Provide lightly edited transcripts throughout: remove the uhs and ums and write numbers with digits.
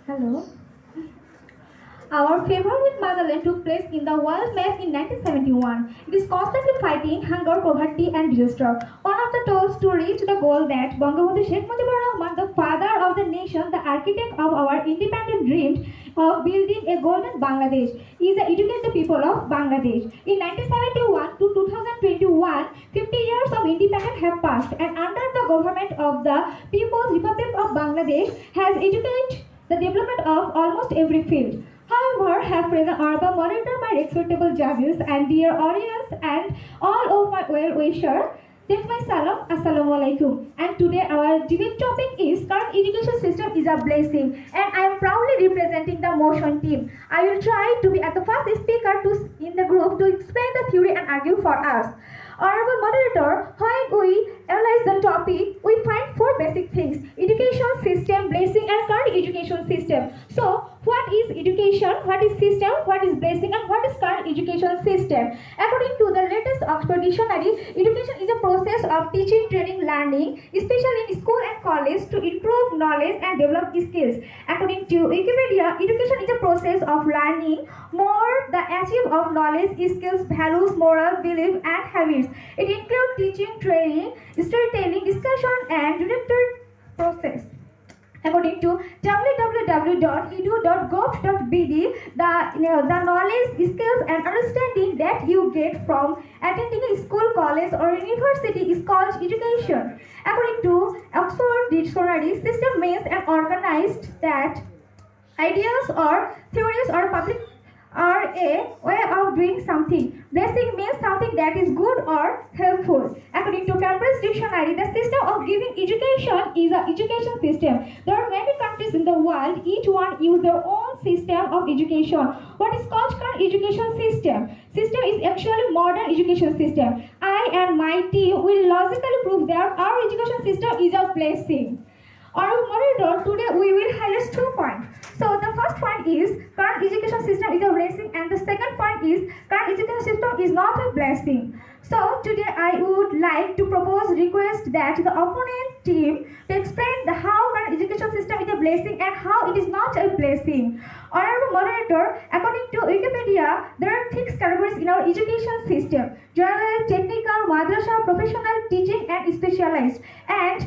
Hello. Our favorite motherland took place in the world map in 1971. It is constantly fighting hunger, poverty, and disaster. One of the tools to reach the goal that Bangabandhu Sheikh Mujibur Rahman, the father of the nation, the architect of our independent dream of building a golden Bangladesh, is to educate the people of Bangladesh. In 1971 to 2021, 50 years of independence have passed, and under the government of the People's Republic of Bangladesh has educated the development of almost every field. However, have present urban monitor my respectable judges and dear audience and all of my well-wishers. Take my salam, assalamu alaikum. And today our debate topic is current education system is a blessing, and I am proudly representing the motion team. I will try to be at the first speaker in the group to explain the theory and argue for us. Honorable moderator, when we analyze the topic, we find four basic things: education system, blessing, and current education system. So, what is education, what is system, what is blessing, and what is current education system? According to the latest Oxford Dictionary, education is a process of teaching, training, learning, especially in school and college, to improve knowledge and develop skills. According to Wikipedia, education is a process of learning more the achieve of knowledge, skills, values, moral, belief, and habits. It includes teaching, training, storytelling, discussion, and directed process. According to www.edu.gov.bd, the knowledge, skills, and understanding that you get from attending a school, college, or university is called education. According to Oxford Dictionary, system means an organized that ideas or theories or public are a way of doing something. Blessing means something that is good or helpful. According to Cambridge Dictionary, the system of giving education is an education system. There are many countries in the world, each one use their own system of education. What is called current education system? System is actually modern education system. I and my team will logically prove that our education system is a blessing. Our moderator, today we will highlight 2 points. So the first point is current education system is a blessing, and the second point is current education system is not a blessing. So today I would like to request that the opponent team to explain how current education system is a blessing and how it is not a blessing. Honorable moderator, according to Wikipedia, there are 6 categories in our education system: general, technical, madrasa, professional, teaching, and specialized. And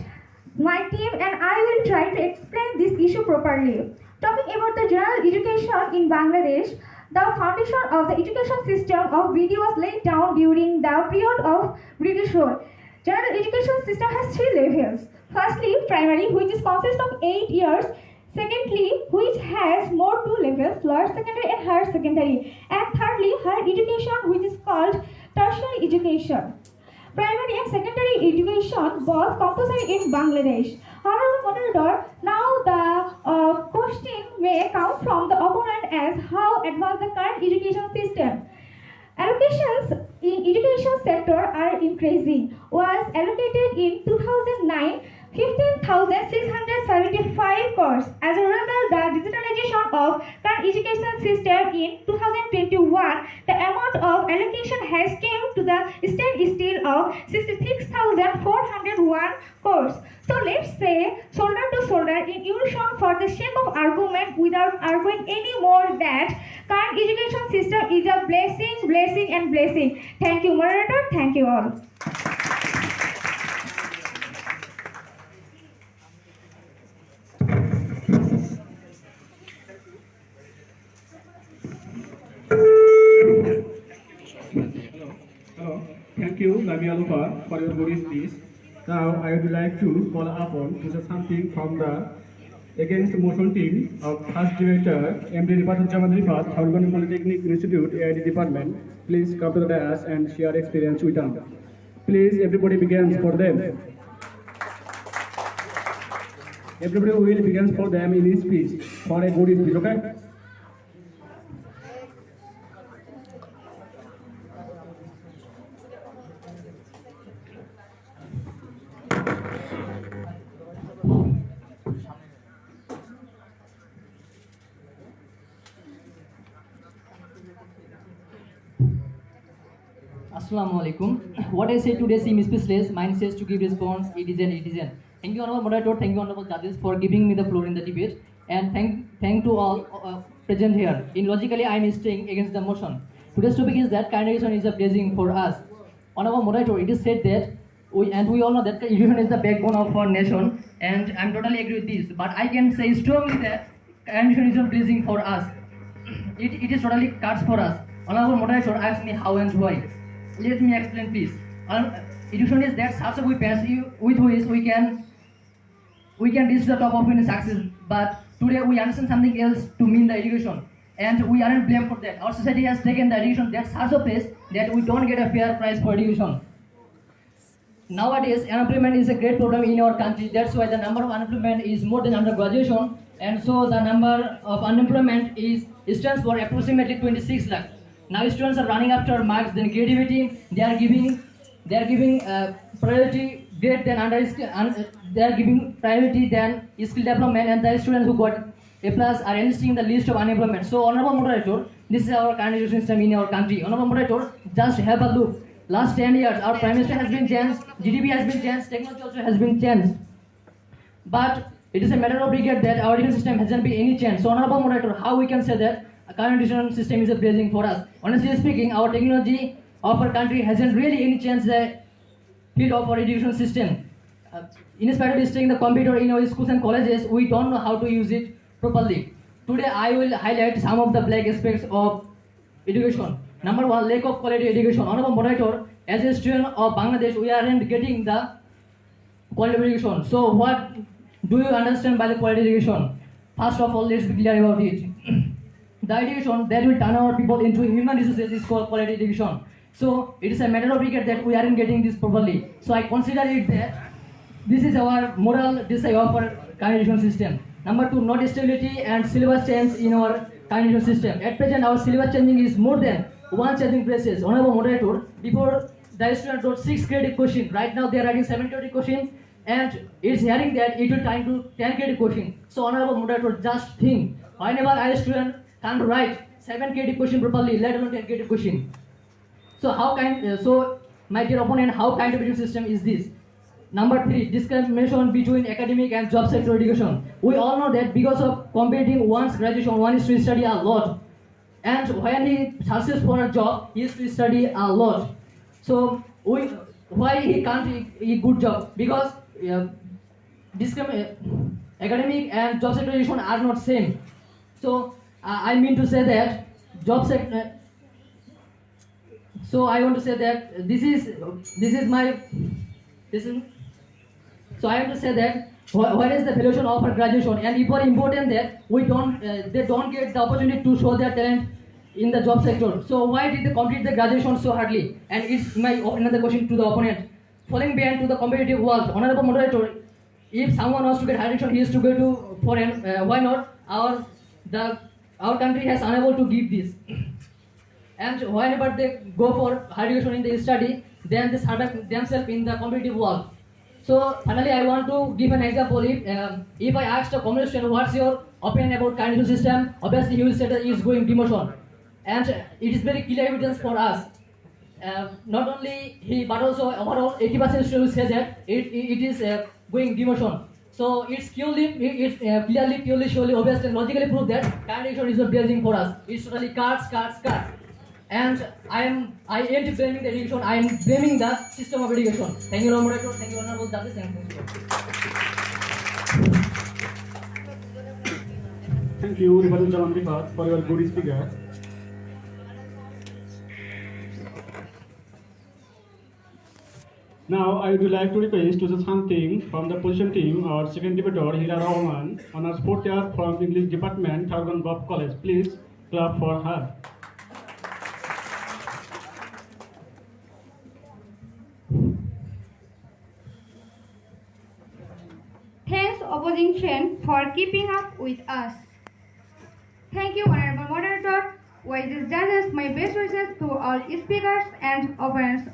my team and I will try to explain this issue properly. Talking about the general education in Bangladesh, the foundation of the education system of BD was laid down during the period of British rule. General education system has 3 levels. Firstly, primary, which is consists of 8 years. Secondly, which has more 2 levels, lower secondary and higher secondary. And thirdly, higher education, which is called tertiary education. Primary and secondary education both compulsory in Bangladesh. Honorable moderator, now the question may come from the opponent as how advanced the current education system. Allocations in education sector are increasing. Was allocated in 2009 15,675 crores. As a result, the digitalization of current education system in 2021, the amount of allocation has come to the standstill of 66,401 crores. So let's say shoulder to shoulder in unison for the sake of argument without arguing any more that current education system is a blessing, blessing, and blessing. Thank you, moderator. Thank you all. Hello. Thank you, Lamia Lupa, for your good speech. Now, I would like to call upon to say something from the against motion team of first director, MD Rifat Jaman Rifat, Thaurgani Polytechnic Institute, AID Department. Please come to the dais and share experience with them. Please, everybody begins for them. Everybody will begin for them in his speech for a good speech, okay? Assalamu alaikum. What I say today seems speechless. Mine says to give response. It is an. Thank you, honorable moderator. Thank you, honorable judges, for giving me the floor in the debate. And thank to all present here. In logically, I am staying against the motion. Today's topic is that kind education is a blessing for us. Honorable moderator, it is said that we all know that education is the backbone of our nation, and I'm totally agree with this. But I can say strongly that kind education is a blessing for us. It is totally cuts for us. Honorable moderator asked me how and why. Let me explain, please. Education is that such a weapons with which we can reach the top of any success. But today we understand something else to mean the education, and we aren't blamed for that. Our society has taken the education that such a place that we don't get a fair price for education. Nowadays, unemployment is a great problem in our country. That's why the number of unemployment is more than under graduation, and so the number of unemployment stands for approximately 26 lakh. Now students are running after marks, then creativity. They are giving priority grade than they are giving priority than skill development, and the students who got A plus are enlisting in the list of unemployment. So, honorable moderator, this is our current education system in our country. Honorable moderator, just have a look. Last 10 years, our prime minister has been changed, GDP has been changed, technology also has been changed. But it is a matter of regret that our education system hasn't been any change. So, honorable moderator, how we can say that a current education system is a blessing for us? Honestly speaking, our technology of our country hasn't really any changed the field of our education system. In spite of studying the computer in our schools and colleges, we don't know how to use it properly. Today, I will highlight some of the black aspects of education. Number one, lack of quality education. Honorable moderator, as a student of Bangladesh, we aren't getting the quality education. So, what do you understand by the quality education? First of all, let's be clear about it. The education that will turn our people into human resources is called quality education. So, it is a matter of regret that we aren't getting this properly. So, I consider it that this is our moral desire of our current education system. Number two, not stability and syllabus change in our current education system. At present, our syllabus changing is more than one changing places. Honorable moderator, before the student wrote 6 credit question. Right now, they are writing 7 credit question, and it's hearing that it will time to 10 credit question. So, honorable moderator, just think, whenever a student can't write 7 credit question properly, let alone 10 credit question. So, my dear opponent, how kind of education system is this? Number 3, discrimination between academic and job sector education. We all know that because of completing one's graduation, one is to study a lot. And when he searches for a job, he is to study a lot. So, why he can't a good job? Because academic and job sector education are not same. So, I mean to say that job sector. So, I want to say that So I have to say that what is the valuation of our graduation, and equally important that they don't get the opportunity to show their talent in the job sector. So why did they complete the graduation so hardly? And it's my another question to the opponent. Falling behind to the competitive world, honorable moderator, if someone wants to get higher education, he has to go to foreign. Why not? Our country has unable to give this. And whenever they go for higher education in the study, then they start themselves in the competitive world. So finally, I want to give an example. If I asked a communist student, what's your opinion about current education system? Obviously, he will say that it is going demotion, and it is very clear evidence for us. Not only he, but also overall 80% students say that it is going demotion. So it's clearly, purely, surely, obviously, logically prove that current education is not blessing for us. It's totally cuts. And I ain't blaming the education, I am blaming the system of education. Thank you, moderator. Thank you, honorable judges. Thank you, Rifat Jalan Rifat, for your good speaker. Now, I would like to request to say something from the position team, our second debater, Hira Rahman, honors 4th year from English Department, Thargan Golf College. Please clap for her. Thanks, opposing trend, for keeping up with us. Thank you, honorable moderator. Wisest judges, my best wishes to all speakers and opponents.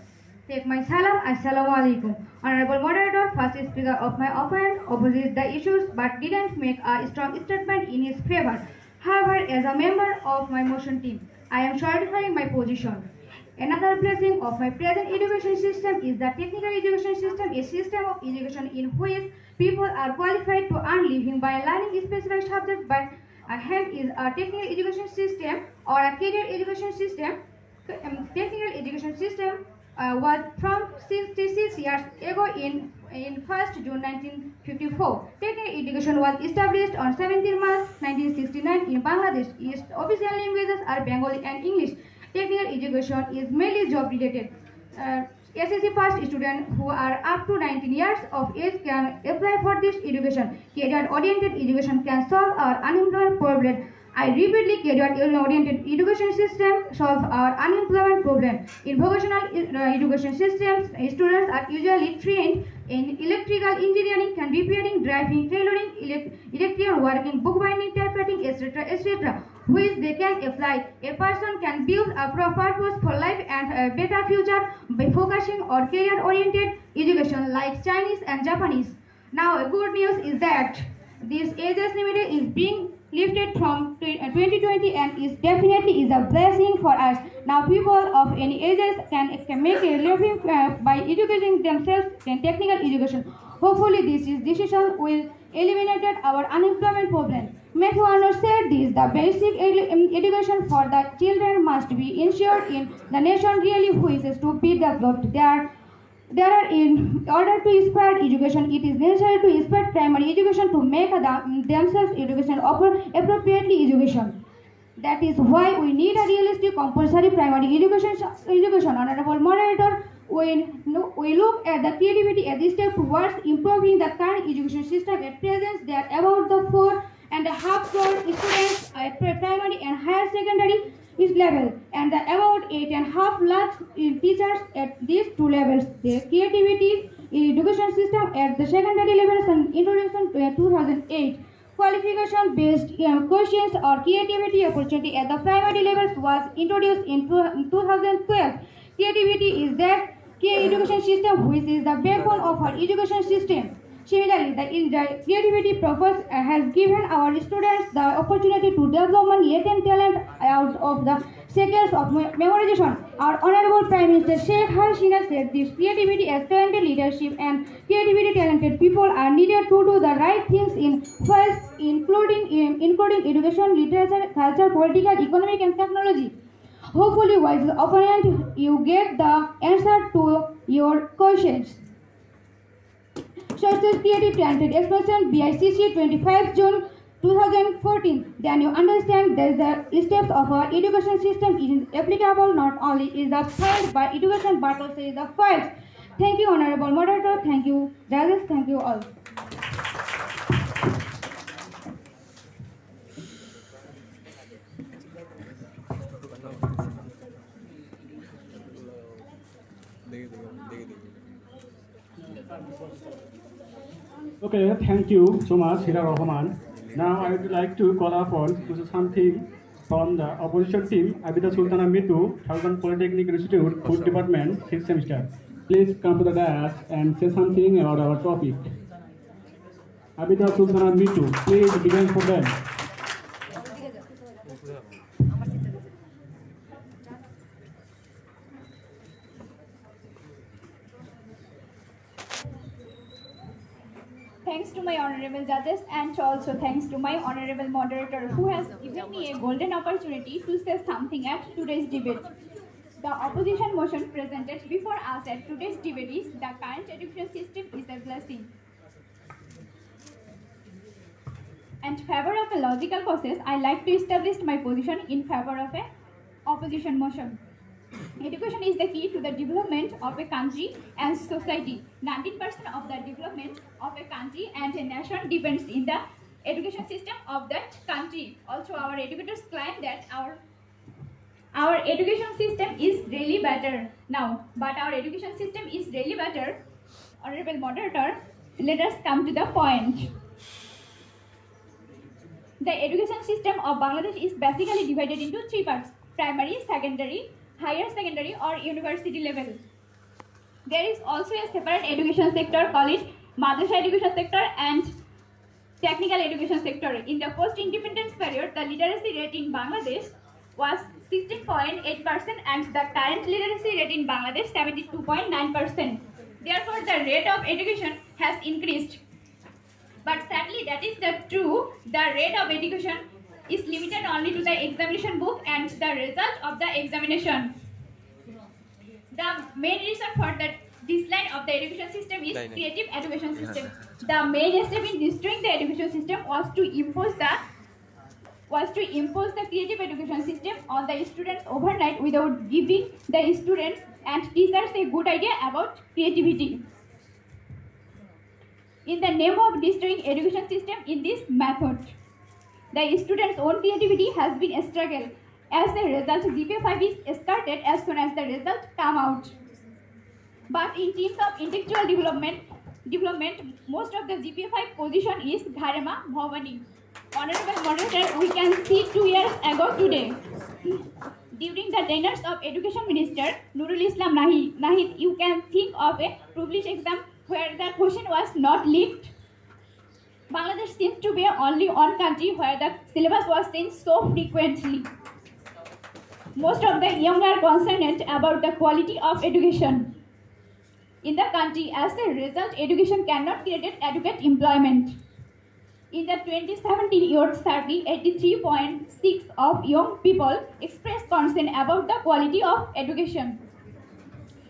Take my salam, assalamu alaikum. Honorable moderator, first speaker of my opponent, opposes the issues but didn't make a strong statement in his favor. However, as a member of my motion team, I am solidifying my position. Another blessing of my present education system is the technical education system, a system of education in which people are qualified to earn living by learning specific subjects, but hence is a technical education system or a career education system. Technical education system was from 66 years ago in 1st June 1954. Technical education was established on 17 March 1969 in Bangladesh. Its official languages are Bengali and English. Technical education is mainly job related. SSC pass students who are up to 19 years of age can apply for this education. Career-oriented education can solve our unemployment problem. I repeatedly, career-oriented education system solve our unemployment problem. In vocational education systems, students are usually trained in electrical engineering, can repairing, driving, tailoring, electrical working, bookbinding, typewriting, etc., etc., which they can apply. A person can build a purpose for life and a better future by focusing on career-oriented education like Chinese and Japanese. Now, good news is that this ages limit is being lifted from 2020 and is definitely is a blessing for us. Now people of any ages can make a living by educating themselves in technical education. Hopefully this decision will eliminate our unemployment problem. Matthew Arnold said this, the basic education for the children must be ensured in the nation really wishes to be developed. There are in order to spread education, it is necessary to spread primary education to make themselves education appropriately education. That is why we need a realistic compulsory primary education. Honorable moderator, when we look at the creativity at this step towards improving the current education system at present, there are about the 4.5 crore students at primary and higher secondary level and about 8.5 lakhs teachers at these two levels. The creativity education system at the secondary level was introduced in 2008. Qualification based questions or creativity opportunity at the primary levels was introduced in 2012. Creativity is that education system which is the backbone of our education system. Similarly, the creativity process has given our students the opportunity to develop latent talent out of the cycles of memorization. Our Honorable Prime Minister Sheikh Hasina said this creativity as talented leadership and creativity talented people are needed to do the right things in fields including education, literature, culture, political, economic and technology. Hopefully, wise opponent, you get the answer to your questions. Such as creative talented expression BICC 25 June 2014. Then you understand that the steps of our education system is applicable not only is the field by education but also is the field. Thank you, Honorable Moderator. Thank you, judges. Thank you all. Okay, thank you so much, Hira Rahman. Now I would like to call upon to say something from the opposition team, Abida Sultana Mitu, Thalban Polytechnic Institute, Food Department, 6th semester. Please come to the dais and say something about our topic. Abida Sultana Mitu, please begin for them. Thanks to my honorable judges and also thanks to my honorable moderator who has given me a golden opportunity to say something at today's debate. The opposition motion presented before us at today's debate is the current education system is a blessing. And favor of a logical process, I like to establish my position in favor of a opposition motion. Education is the key to the development of a country and society. 19% of the development of a country and a nation depends in the education system of that country. Also, our educators claim that our education system is really better now. But our education system is really better. Honorable moderator, let us come to the point. The education system of Bangladesh is basically divided into three parts: primary, secondary, higher secondary or university level. There is also a separate education sector called Madrasa education sector and technical education sector. In the post-independence period, the literacy rate in Bangladesh was 16.8% and the current literacy rate in Bangladesh 72.9%. Therefore, the rate of education has increased. But sadly, that is the true. The rate of education is limited only to the examination book and the result of the examination. The main reason for the decline of the education system is creative education system. The main step in destroying the education system was to impose the creative education system on the students overnight without giving the students and teachers a good idea about creativity. In the name of destroying education system in this method, the students' own creativity has been a struggle. As a result, GPA 5 is started as soon as the results come out. But in terms of intellectual development, most of the GPA 5 position is Gharema Bhavani. Honorable moderator, we can see 2 years ago today. During the tenures of Education Minister Nurul Islam Nahid, you can think of a privilege exam where the question was not leaked. Bangladesh seems to be only one country where the syllabus was changed so frequently. Most of the young are concerned about the quality of education in the country. As a result, education cannot create adequate employment. In the 2017 Youth Survey, 83.6% of young people expressed concern about the quality of education.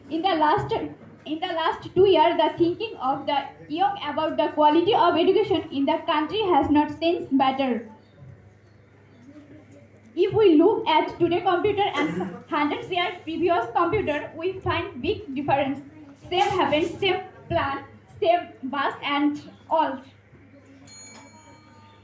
In the last 2 years, the thinking of the young about the quality of education in the country has not changed better. If we look at today's computer and 100 years previous computer, we find big difference. Same heaven, same plan, same bus and all.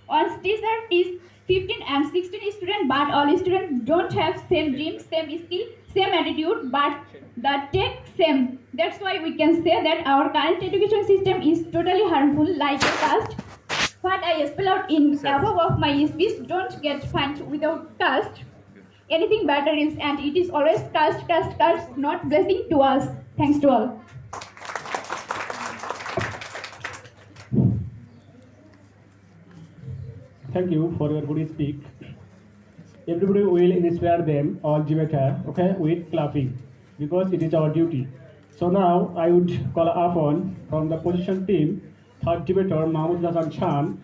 One teacher is 15 and 16 students, but all students don't have same dreams, same skill, same attitude, but the tech same. That's why we can say that our current education system is totally harmful, like a caste. What I spell out in above of my speech don't get found without caste. Anything better is, and it is always caste, not blessing to us. Thanks to all. Thank you for your good speak. Everybody will inspire them all together, okay, with clapping, because it is our duty. So now I would call upon from the position team, third debater Mahmoud Hasan Khan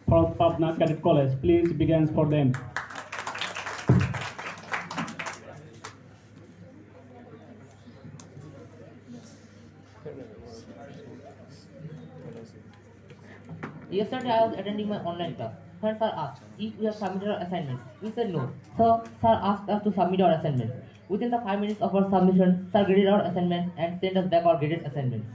from Patna Cadet College. Please begin for them. Yesterday I was attending my online class. When sir asked if we have submitted our assignments, we said no. So sir asked us to submit our assignments. Within the 5 minutes of our submission, sir graded our assignments and sent us back our graded assignments.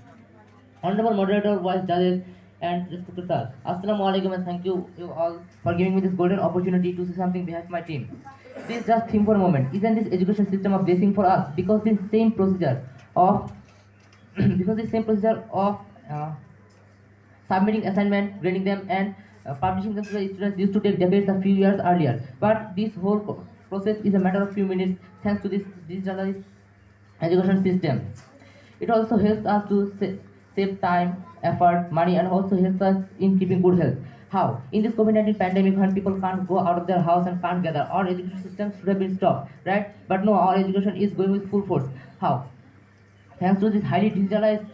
Honorable moderator, vice judges, and respected sir, Assalamu alaikum and thank you all for giving me this golden opportunity to say something behind my team. Please just think for a moment. Isn't this education system a blessing for us? Because this same procedure of submitting assignment, grading them, and publishing them to the students used to take decades a few years earlier. But this whole process is a matter of few minutes thanks to this digitalized education system. It also helps us to save time, effort, money, and also helps us in keeping good health. How? In this COVID-19 pandemic, when people can't go out of their house and can't gather, our education system should have been stopped, right? But no, our education is going with full force. How? Thanks to this highly digitalized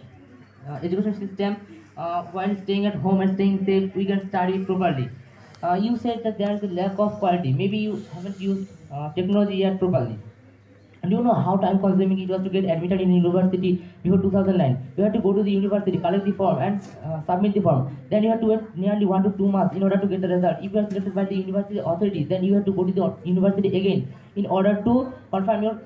education system, while staying at home and staying safe, we can study properly. You said that there is a lack of quality. Maybe you haven't used technology yet properly. And do you know how time consuming it was to get admitted in university before 2009? You had to go to the university, collect the form and submit the form. Then you had to wait nearly 1 to 2 months in order to get the result. If you are selected by the university authority, then you have to go to the university again in order to confirm your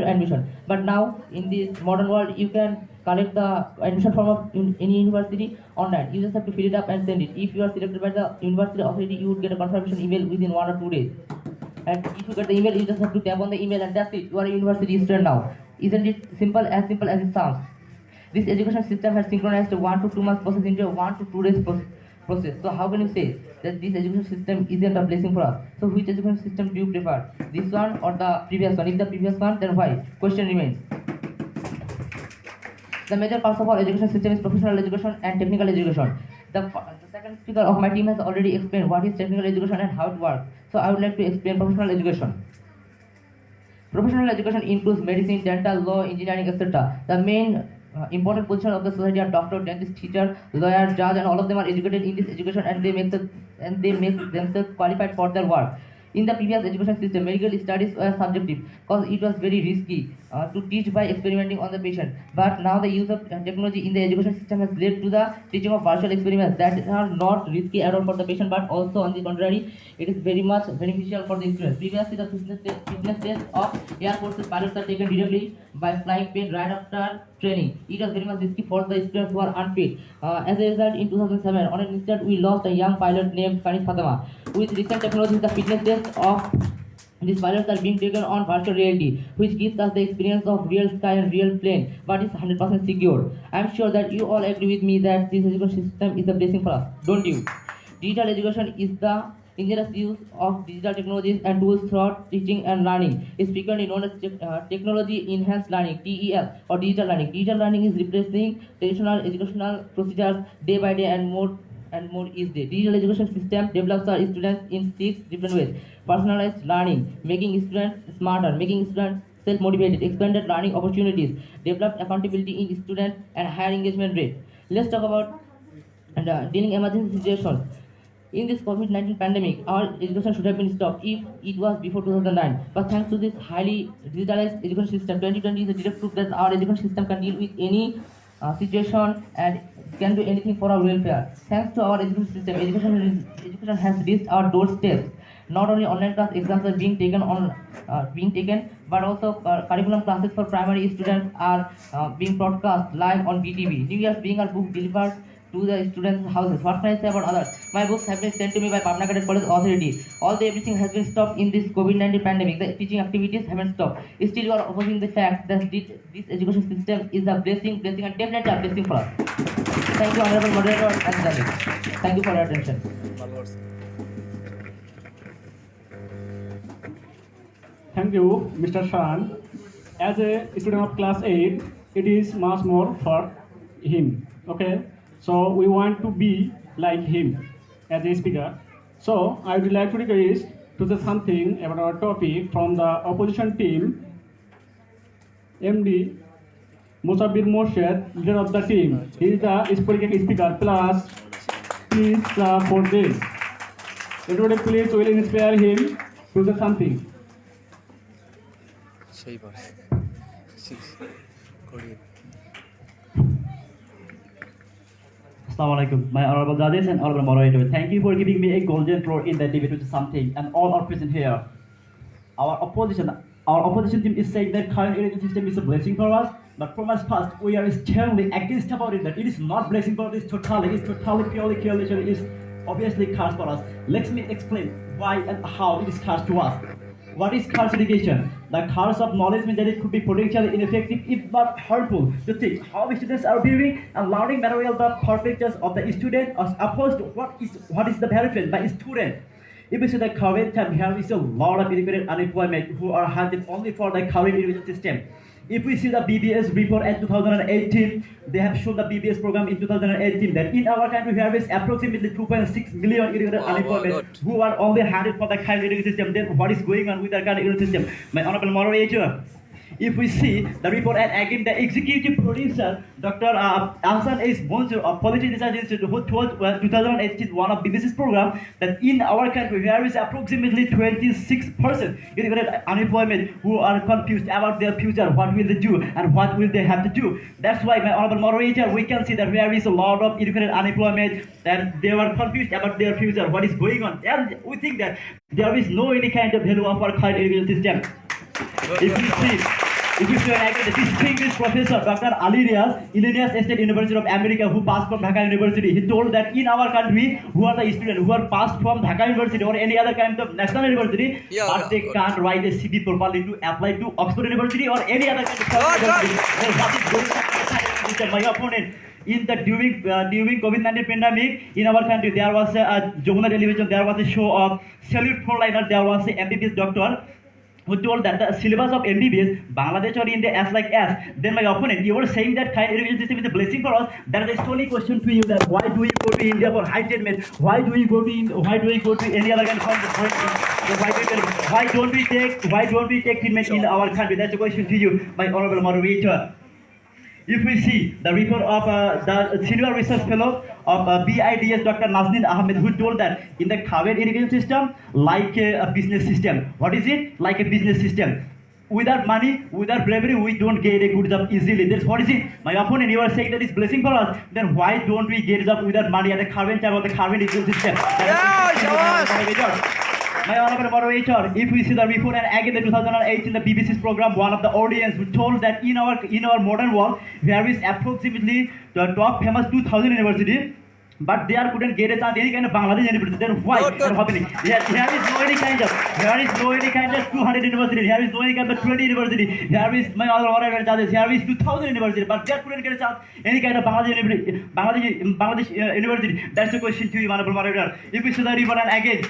admission. But now in this modern world, you can collect the admission form of any university online. You just have to fill it up and send it. If you are selected by the university authority, you would get a confirmation email within 1 or 2 days. And if you get the email, you just have to tap on the email and that's it. You are a university student now. Isn't it simple as it sounds? This education system has synchronized a 1 to 2 months process into a 1 to 2 days process. So how can you say that this education system isn't a blessing for us? So which education system do you prefer? This one or the previous one? If the previous one, then why? Question remains. The major parts of our education system is professional education and technical education. The second speaker of my team has already explained what is technical education and how it works. So I would like to explain professional education. Professional education includes medicine, dental, law, engineering, etc. The main important position of the society are doctor, dentist, teacher, lawyer, judge, and all of them are educated in this education, and they make themselves qualified for their work. In the previous education system, medical studies were subjective because it was very risky to teach by experimenting on the patient. But now the use of technology in the education system has led to the teaching of virtual experiments that are not risky at all for the patient, but also on the contrary, it is very much beneficial for the students. Previously, the fitness test of Air Force's pilots are taken directly by flying plane right after training. It was very much risky for the students who are unfit. As a result, in 2007, on an instant, we lost a young pilot named Kanis Fatama. With recent technology, the fitness test of these pilots are being taken on virtual reality, which gives us the experience of real sky and real plane, but it's 100% secure. I'm sure that you all agree with me that this education system is a blessing for us, don't you? Digital education is the ingenious use of digital technologies and tools throughout teaching and learning. It's frequently known as technology enhanced learning (TEL) or digital learning. Digital learning is replacing traditional educational procedures day by day and more each day. Digital education system develops our students in 6 different ways: personalized learning, making students smarter, making students self-motivated, expanded learning opportunities, developed accountability in students, and higher engagement rate. Let's talk about dealing emergency situations. In this COVID-19 pandemic, our education should have been stopped if it was before 2009. But thanks to this highly digitalized education system, 2020 is a direct proof that our education system can deal with any situation and can do anything for our welfare. Thanks to our education system, education has reached our doorsteps. Not only online class exams are being taken, but also curriculum classes for primary students are being broadcast live on BTV. New Year's being our book delivered to the students' houses. What can I say about others? My books have been sent to me by Patna Cadet College Authority. Although everything has been stopped in this COVID-19 pandemic, the teaching activities haven't stopped. Still, you are opposing the fact that this education system is a blessing, and definitely a blessing for us. Thank you, Honorable Moderator and judges. Thank you for your attention. Thank you, Mr. Shan. As a student of class 8, it is much more for him. Okay, so we want to be like him as a speaker. So I would like to request to say something about our topic from the opposition team. MD Musabir Morshed, leader of the team. He is the speaker. Plus, please for them. Everybody, please will inspire him to say something. Assalamualaikum, my honorable judges and honorable moderator. Thank you for giving me a golden floor in the debate with something, and all are present here. Our opposition team is saying that current education system is a blessing for us, but from us past we are sternly against about it. That it is not blessing for us. It's totally purely it is obviously curse for us. Let me explain why and how it is curse to us. What is curse education? The curse of knowledge means that it could be potentially ineffective if not harmful. To think how students are viewing and learning material the purposes of the student as opposed to what is the benefit by student. If we see the current time, here is a lot of educated unemployment who are handed only for the current education system. If we see the BBS report at 2018, they have shown the BBS program in 2018 that in our country we have approximately 2.6 million educated unemployment who are only handed for the current education system. Then what is going on with the current education system? My honorable moderator, if we see the report and again the executive producer, Dr. Ahsan S. Bonsur of Policy Research Institute, who told 2018 one of BBC's program that in our country there is approximately 26% educated unemployment who are confused about their future, what will they do and what will they have to do. That's why, my honorable moderator, we can see that there is a lot of educated unemployment and they are confused about their future, what is going on. And we think that there is no any kind of value of our current education system. If you see the distinguished professor Dr. Alilias, Illinois State University of America, who passed from Dhaka University, he told that in our country, who are the students who are passed from Dhaka University or any other kind of national university, but they can't write a CV properly to apply to Oxford University or any other kind of university. What is going on? My opponent. In the during COVID-19 pandemic in our country, there was a Joguna television, there was a show of Salute for Liner, there was a MBBS doctor who told that the syllabus of MBBS, Bangladesh or India as like as. Then my opponent, you were saying that kind education system is a blessing for us. That is the only question to you, that why do we go to India for high treatment? Why do we go to any other kind of country? Why don't we take treatment in our country? That's a question to you, my honorable moderator. If we see the report of the senior research fellow of BIDS, Dr. Nazneen Ahmed, who told that in the Khawer irrigation system, like a business system. What is it? Like a business system. Without money, without bravery, we don't get a good job easily. That's what is it. My opponent, you are saying that it's blessing for us. Then why don't we get a job without money at the current time of the current irrigation system? My honorable moderator, if we see the report and again the 2018 the BBC's program, one of the audience who told that in our modern world there is approximately the top famous 2000 university, but they couldn't get a chance any kind of Bangladesh university. Then why? Happening? There is no any kind of 200 university. There is no any kind of 20 university. There is my honorable moderator judges. There is 2000 university, but they couldn't get a chance any kind of Bangladesh university. That's the question to you, honorable moderator. If we see the report and again.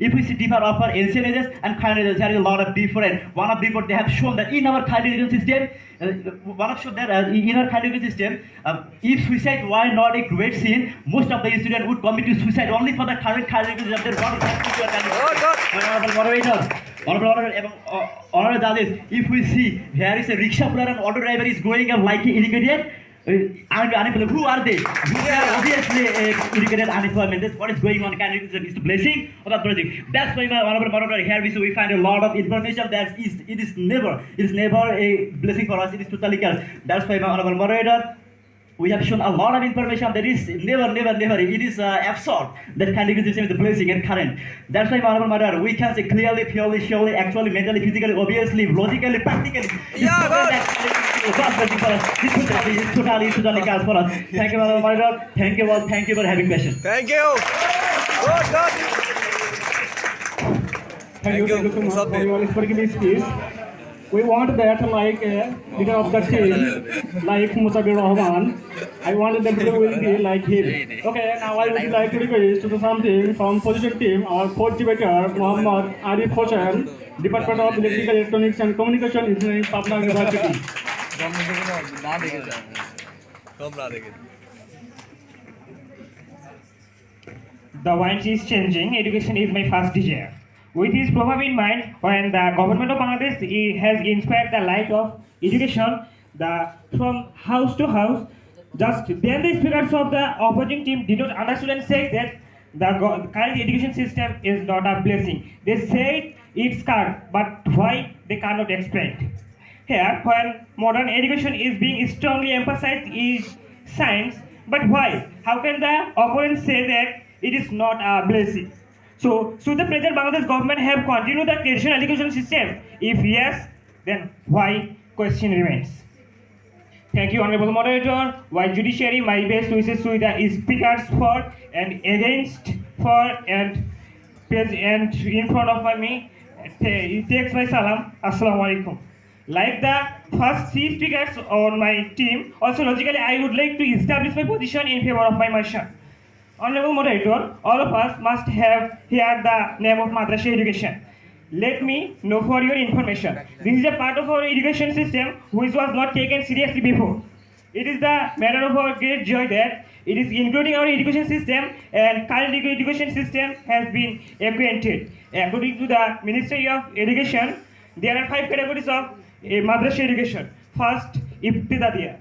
If we see deeper offer ancient ages and current ages, there is a lot of difference. One of the report they have shown that in our current education system, in our current education system, if suicide were not a great sin, most of the students would commit to suicide only for the current education system. Honorable judges, if we see there is a rickshaw puller and auto driver is going up like irrigated. Unemployment. Who are they? They are obviously irrigated unemployment. That's what is going on. Can it is blessing or the blessing? That's why my honorable moderator here we find a lot of information that it is never a blessing for us. It is totally curse. That's why my honorable moderator. We have shown a lot of information that is never. It is absurd that kind of system is the blessing and current. That's why, honorable moderator, we can say clearly, purely, surely, actually, mentally, physically, obviously, logically, practically. This totally counts for us. Thank you, honorable moderator. Thank you all. Thank you for having questions. Thank you. Good. Thank you so much for your expertise, speech. We want that like a leader of the team, like Musabir Rahman. I wanted them to will be like him. Okay, now I would like to request to do something from position team, our fourth debater, Muhammad Arif Hossain, Department of Electrical Electronics and Communication Engineering, Patna University. The world is changing. Education is my first desire. With this proverb in mind, when the government of Bangladesh has inspired the light of education, from house to house, just then the speakers of the opposing team did not understand and say that the current education system is not a blessing. They say it's current, but why they cannot explain. Here, when modern education is being strongly emphasized is science, but why? How can the opponent say that it is not a blessing? So, should the present Bangladesh government have continued the traditional education system? If yes, then why? Question remains. Thank you, honorable moderator. While judiciary, my best wishes to the speakers for and against, for and in front of me. It takes my salam. Assalamu alaikum. Like the first three speakers on my team, also logically I would like to establish my position in favor of my motion. Honorable moderator, all of us must have heard the name of Madrasa education. Let me know for your information. This is a part of our education system which was not taken seriously before. It is the matter of our great joy that it is including our education system and current education system has been acquainted. According to the Ministry of Education, there are 5 categories of Madrasa education. First, Ibtidaiya.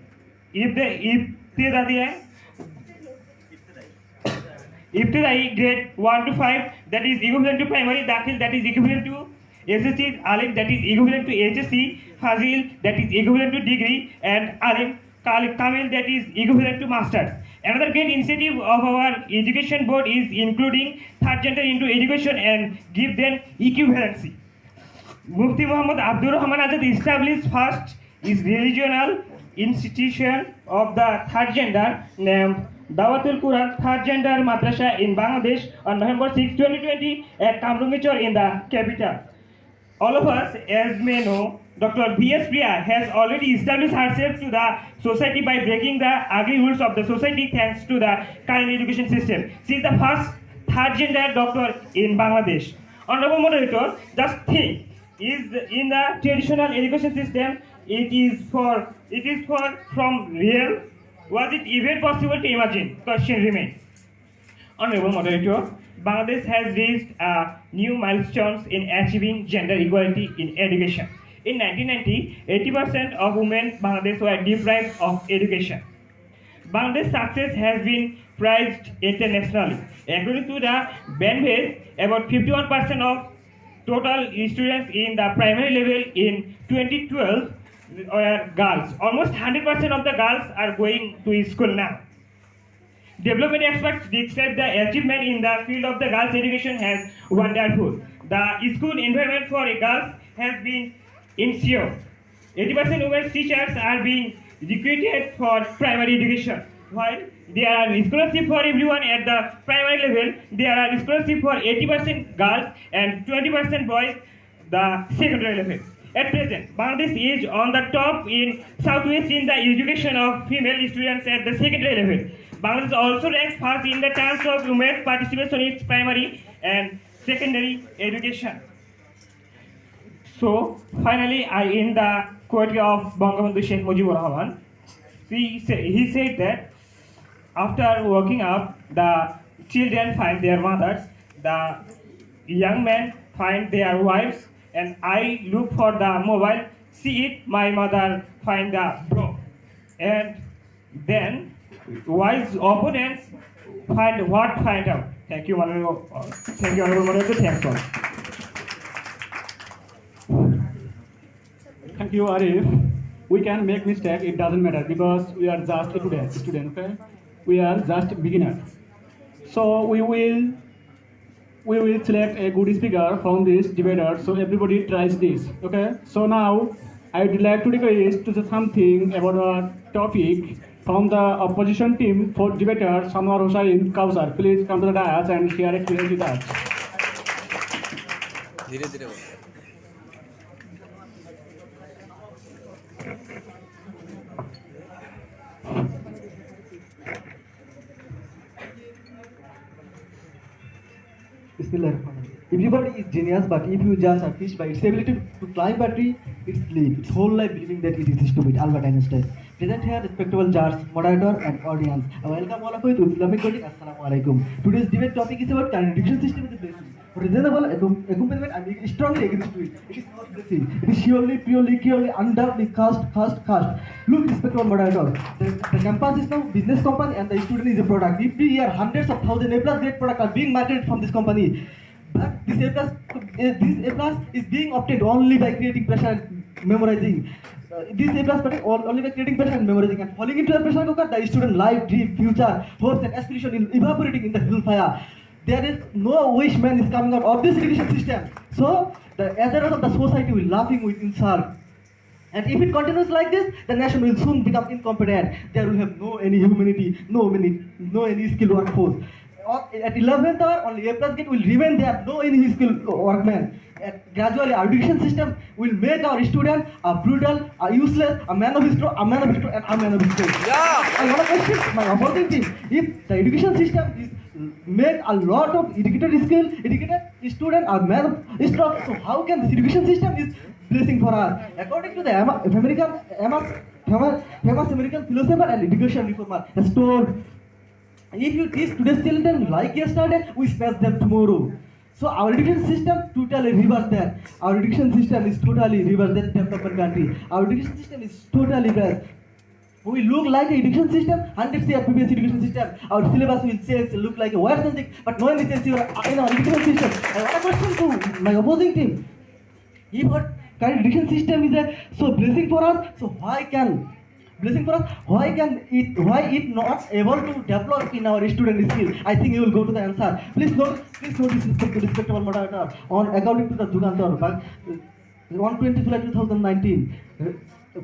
Ibtidai grade 1 to 5, that is equivalent to primary. Dakhil, that is equivalent to SSC. Alim, that is equivalent to HSC. Fazil, that is equivalent to degree. And Alim Kamil, that is equivalent to masters. Another great initiative of our education board is including third gender into education and give them equivalency. Mufti Muhammad Abdur Rahman Azad established first is regional institution of the third gender named Dawatul Quran Third Gender Madrasa in Bangladesh on November 6, 2020 at Kamrungichor in the capital. All of us, as may know, Dr. B.S. Priya has already established herself to the society by breaking the ugly rules of the society thanks to the current education system. She is the first third gender doctor in Bangladesh. Honorable moderator, just think, in the traditional education system, it is for from real. Was it even possible to imagine? Question remains. Honorable moderator, Bangladesh has reached new milestones in achieving gender equality in education. in 1990, 80% of women in Bangladesh were deprived of education. Bangladesh's success has been prized internationally. According to the Banbase, about 51% of total students in the primary level in 2012 were girls. Almost 100% of the girls are going to school now. Development experts describe the achievement in the field of the girls' education as wonderful. The school environment for girls has been ensured. 80% women teachers are being recruited for primary education. While there are scholarships for everyone at the primary level, there are scholarships for 80% girls and 20% boys the secondary level. At present, Bangladesh is on the top in Southwest in the education of female students at the secondary level. Bangladesh also ranks first in the terms of women's participation in primary and secondary education. So, finally, I end the quote of Bangabandhu Sheikh Mujibur Rahman. He said that after waking up, the children find their mothers, the young men find their wives, and I look for the mobile, see it, my mother find the bro. And then wise opponents find out. Thank you, Honorable Moderator. Thanks all. Thank you, Arif. We can make mistake, it doesn't matter because we are just a student, okay? We are just beginners. So we will select a good speaker from this debater, so everybody tries this, okay? So now I would like to request to say something about a topic from the opposition team for debater Sanwar Hossain Kausar. Please come to the dais and share experience with us. Everybody is genius, but if you judge a fish by its ability to climb a tree, its leap, its whole life believing that it is stupid. Albert Einstein. Present here, respectable judge, moderator, and audience. I welcome all of you to Islamic Coding. Assalamu alaikum. Today's debate topic is about current education system in the blessing. For reasonable accompaniment, I am strongly against it. It is not blessing. It is purely, undoubtedly caste. Look, respectable moderator. The campus is now business company and the student is a product. Every year, hundreds of thousands A+ grade products are being marketed from this company. But this A+ is being obtained only by creating pressure and memorizing. This A+ only by creating pressure and memorizing and falling into the pressure cooker, the student life, dream, future, hopes and aspiration is evaporating in the hellfire. There is no wish man is coming out of this education system. So the others of the society will laughing with insult. And if it continues like this, the nation will soon become incompetent. There will have no any humanity, no any skilled workforce. At 11th hour, only A+ grade will remain there, no any skilled workman. And gradually, our education system will make our student a brutal, a useless, a man of history, and a man of history. Yeah. I want to question my opposing team. If the education system is make a lot of educated student a man of history, so how can this education system is blessing for us? According to the famous American philosopher and education reformer, has told, if you teach today's children like yesterday, we smash them tomorrow. So our education system totally reverse that. Our education system is totally reverse that development country. Our education system is totally reverse. We look like an education system, 100 year previous education system. Our syllabus will change, look like a wire something, but no one changes in our education system. I want a question to my opposing team. If our current education system is so blessing for us, so why it not able to develop in our student skill? I think you will go to the answer. Please note this respectable moderator. On according to the Jugantar, 120 July 2019,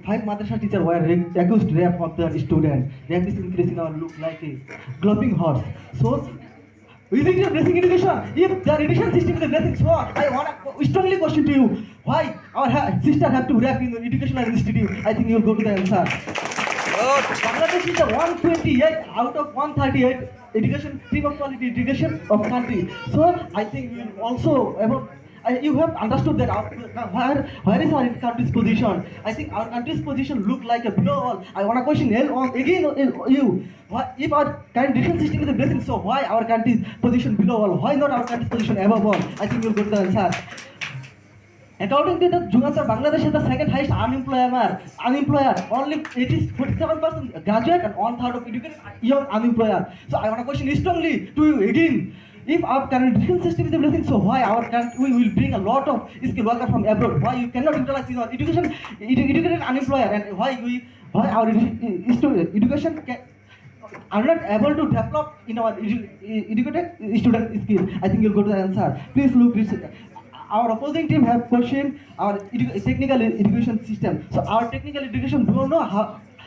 5 madrasa teachers were accused rape of the student. Rape is increasing our look like a galloping horse. So, is it a blessing education? If the education system is a blessing, so I want to strongly question to you, why our sisters have to rape in the educational institute? I think you will go to the answer. Bangladesh is the 128 out of 138 education, premium quality education of country. So I think you also about you have understood that where is our country's position? I think our country's position look like a below all. I want to question you. If our current education system is a blessing, so why our country's position below all? Why not our country's position above all? I think you'll go to the answer. According to the Jugansar, Bangladesh is the second highest unemployer. Only it is 47% graduate and 1/3 of educated young unemployer. So I want to question strongly to you again. If our current education system is everything, so why our country we will bring a lot of skilled workers from abroad? Why you cannot utilize your education, educated unemployer, and why our education are not able to develop in our educated student skill? I think you'll go to the answer. Please look. Our opposing team have questioned our technical education system. So our technical education, do you know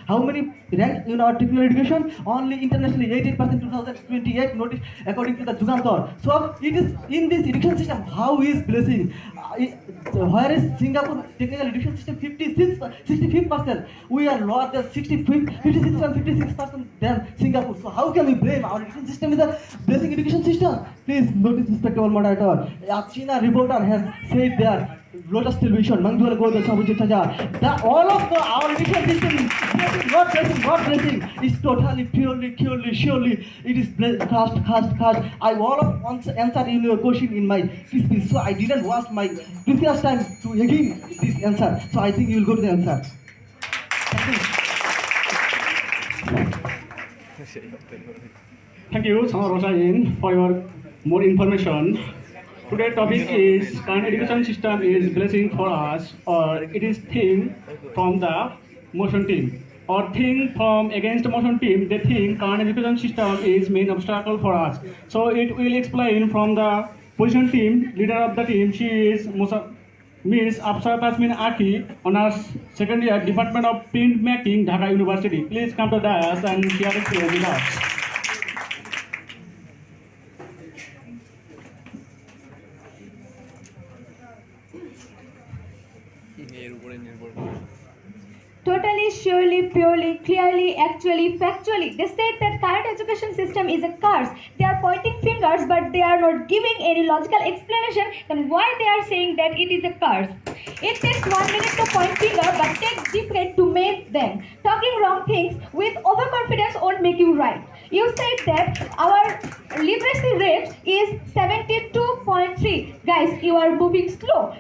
how many ranks in our technical education? Only internationally 18% 2028 notice according to the Jugansar. So it is in this education system how he is placing. Where is Singapore technical education system 65%? We are lower than 56 and 56% than Singapore. So how can we blame our education system is a blessing education system? Please notice, respectable moderator. A China reporter has said there. Lotus Television, Manjual Goda Sabuji Chaja, that all of our education system is not blessing, is totally, purely, surely, it is cast. I all of once answered in your question in my speech, so I didn't waste my previous time to again this answer. So I think you will go to the answer. Thank you, Sama Rosain, for your more information. Today's topic is current education system is blessing for us, or it is thing from the motion team, or thing from against motion team. They think current education system is main obstacle for us. So it will explain from the position team, leader of the team. She is Miss Afsar Tasmin Aki, honors second year, Department of Printmaking, Dhaka University. Please come to the dais and share the experience with us. Totally, surely, purely, clearly, actually, factually. They said that current education system is a curse. They are pointing fingers, but they are not giving any logical explanation then why they are saying that it is a curse. It takes 1 minute to point finger, but takes decades to make them. Talking wrong things with overconfidence won't make you right. You said that our literacy rate is 72.3. Guys, you are moving slow.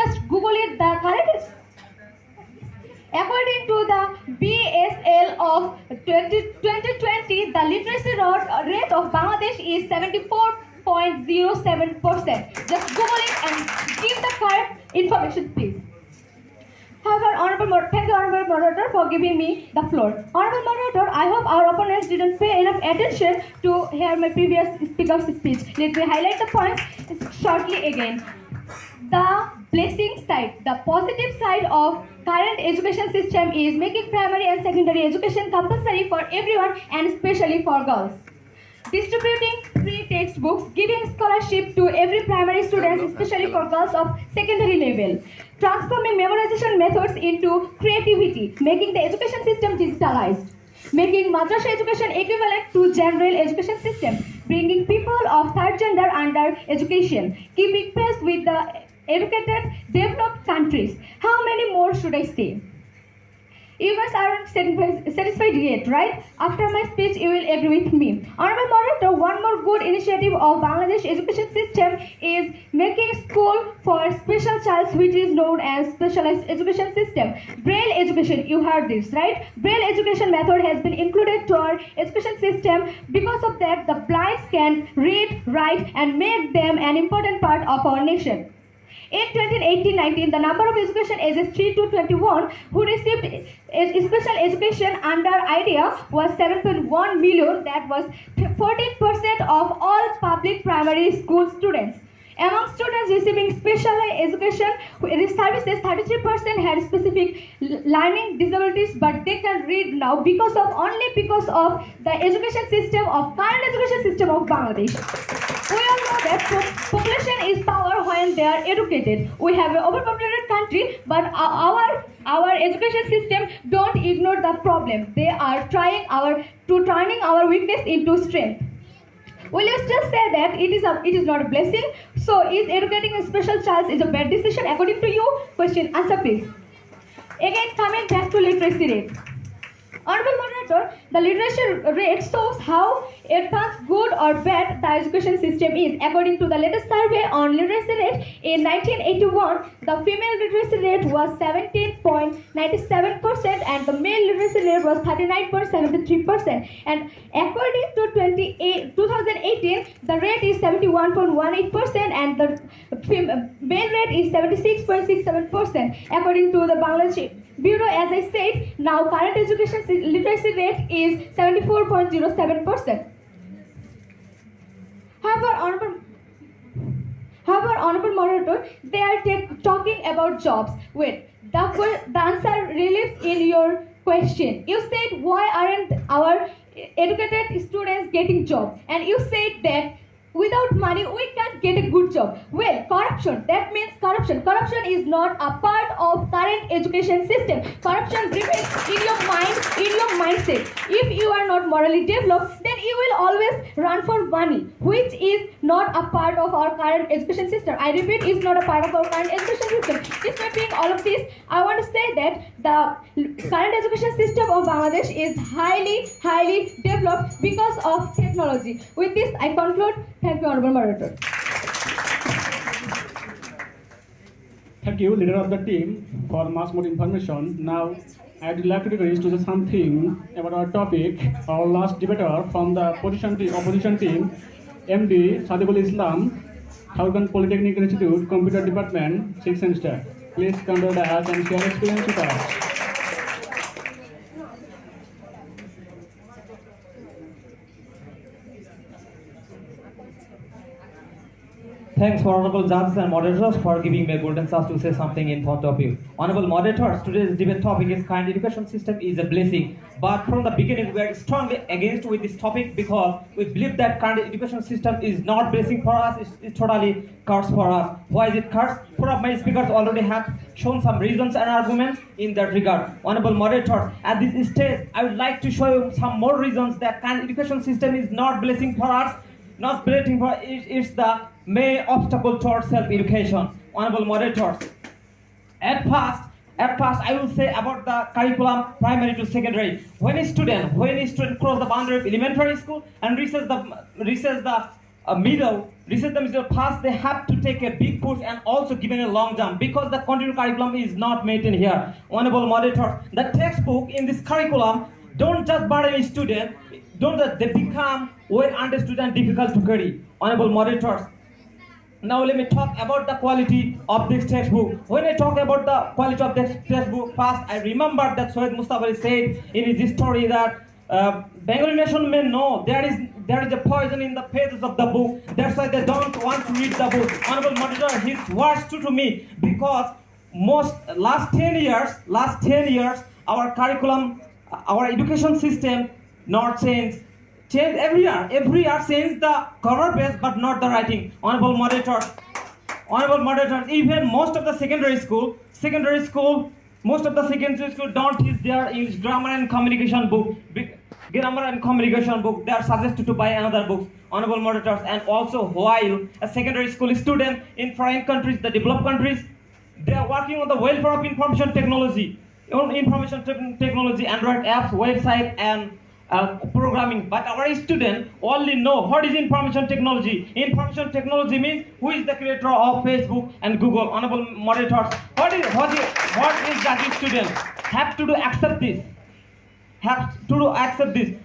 Just Google it, the current. According to the BSL of 2020, the literacy rate of Bangladesh is 74.07%. Just Google it and give the correct information, please. However, thank you, Honorable Moderator, for giving me the floor. Honorable Moderator, I hope our opponents didn't pay enough attention to hear my previous speaker's speech. Let me highlight the points shortly again. The blessing side, the positive side of current education system is making primary and secondary education compulsory for everyone and especially for girls. Distributing free textbooks, giving scholarship to every primary student, especially for girls of secondary level. Transforming memorization methods into creativity, making the education system digitalized. Making madrasa education equivalent to general education system. Bringing people of third gender under education. Keeping pace with the educated, developed countries. How many more should I say? You guys aren't satisfied yet, right? After my speech, you will agree with me. Honorable Moderator, one more good initiative of Bangladesh education system is making school for special childs, which is known as specialized education system. Braille education, you heard this, right? Braille education method has been included to our education system. Because of that, the blinds can read, write, and make them an important part of our nation. In 2018-19, the number of education ages 3 to 21 who received special education under IDEA was 7.1 million. That was 14% of all public primary school students. Among students receiving special education services, 33% had specific learning disabilities, but they can read now only because of the education system of current education system of Bangladesh. We all know that population is power when they are educated. We have an overpopulated country, but our education system don't ignore the problem. They are turning our weakness into strength. Will you still say that it is not a blessing? So is educating a special child is a bad decision according to you? Question, answer please. Again, coming back to literacy rate. Honorable Moderator, the literacy rate shows how advanced, good or bad the education system is. According to the latest survey on literacy rate in 1981, the female literacy rate was 17.97% and the male literacy rate was 39.73%. And according to 2018, the rate is 71.18% and the male rate is 76.67%. According to the Bangladesh Bureau, as I said, now current education literacy rate is 74.07%. However, Honorable Moderator, they are talking about jobs. Wait, the answer relies in your question. You said, why aren't our educated students getting jobs? And you said that without money we can't get a good job. Well, corruption, that means corruption. Corruption is not a part of current education system. Corruption remains in your mind, in your mindset. If you are not morally developed, then you will always run for money, which is not a part of our current education system. I repeat, is not a part of our current education system. Despite all of this, I want to say that the current education system of Bangladesh is highly developed because of technology. With this, I conclude. Thank you, Honorable Moderator. Thank you, leader of the team, for much more information. Now, I'd like to introduce to something about our topic. Our last debater from the opposition team, MD Sadiqul Islam, Thaurgan Polytechnic Institute, Computer Department, 6th semester. Please come to us and share experience with us. Thanks for honorable judges and moderators for giving me a golden chance to say something in front of you. Honorable moderators, today's debate topic is current education system is a blessing. But from the beginning, we are strongly against with this topic because we believe that current education system is not blessing for us, it's totally curse for us. Why is it curse? Four of my speakers already have shown some reasons and arguments in that regard. Honorable moderators, at this stage, I would like to show you some more reasons that current education system is not blessing for us. Not blessing for it's the main obstacle towards self-education. Honorable moderators, at first I will say about the curriculum primary to secondary. When a student cross the boundary of elementary school and reaches the middle pass, they have to take a big push and also given a long jump because the continued curriculum is not maintained here. Honorable moderators, the textbook in this curriculum don't just burden a student, they become well understood and difficult to carry. Honorable moderators, now let me talk about the quality of this textbook. When I talk about the quality of this textbook, first I remember that Syed Mustafa said in his story that Bengali nation may know there is a poison in the pages of the book. That's why they don't want to read the book. Honorable moderator, his words true to me because last 10 years our curriculum, our education system not change every year change the cover page but not the writing. Honorable moderators, even most of the secondary school don't teach their English grammar and communication book. They are suggested to buy another book. Honorable moderators, and also while a secondary school student in foreign countries, the developed countries, they are working on the welfare of information technology, Android apps, website and programming, but our students only know what is information technology. Information technology means who is the creator of Facebook and Google. Honorable moderators, what is that student have to do accept this?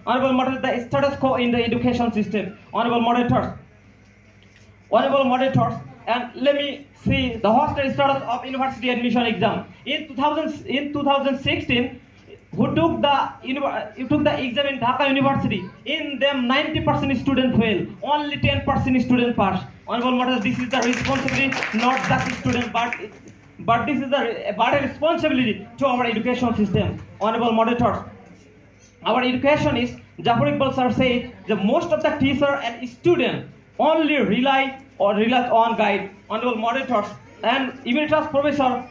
Honorable moderators, the status quo in the education system. Honorable moderators, and let me see the hostel status of university admission exam in 2016. Who took the exam in Dhaka University? In them, 90% students fail, only 10% students pass. Honorable moderators, this is the responsibility not just student, but this is a responsibility to our education system. Honorable moderators, our educationist Jafar Iqbal sir said that most of the teacher and student only relies on guide. Honorable moderators, and Emeritus Professor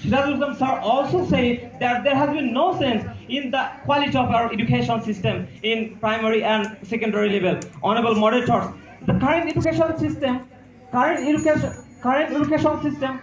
Shirajul sir also say that there has been no sense in the quality of our education system in primary and secondary level. Honorable moderators, the current education system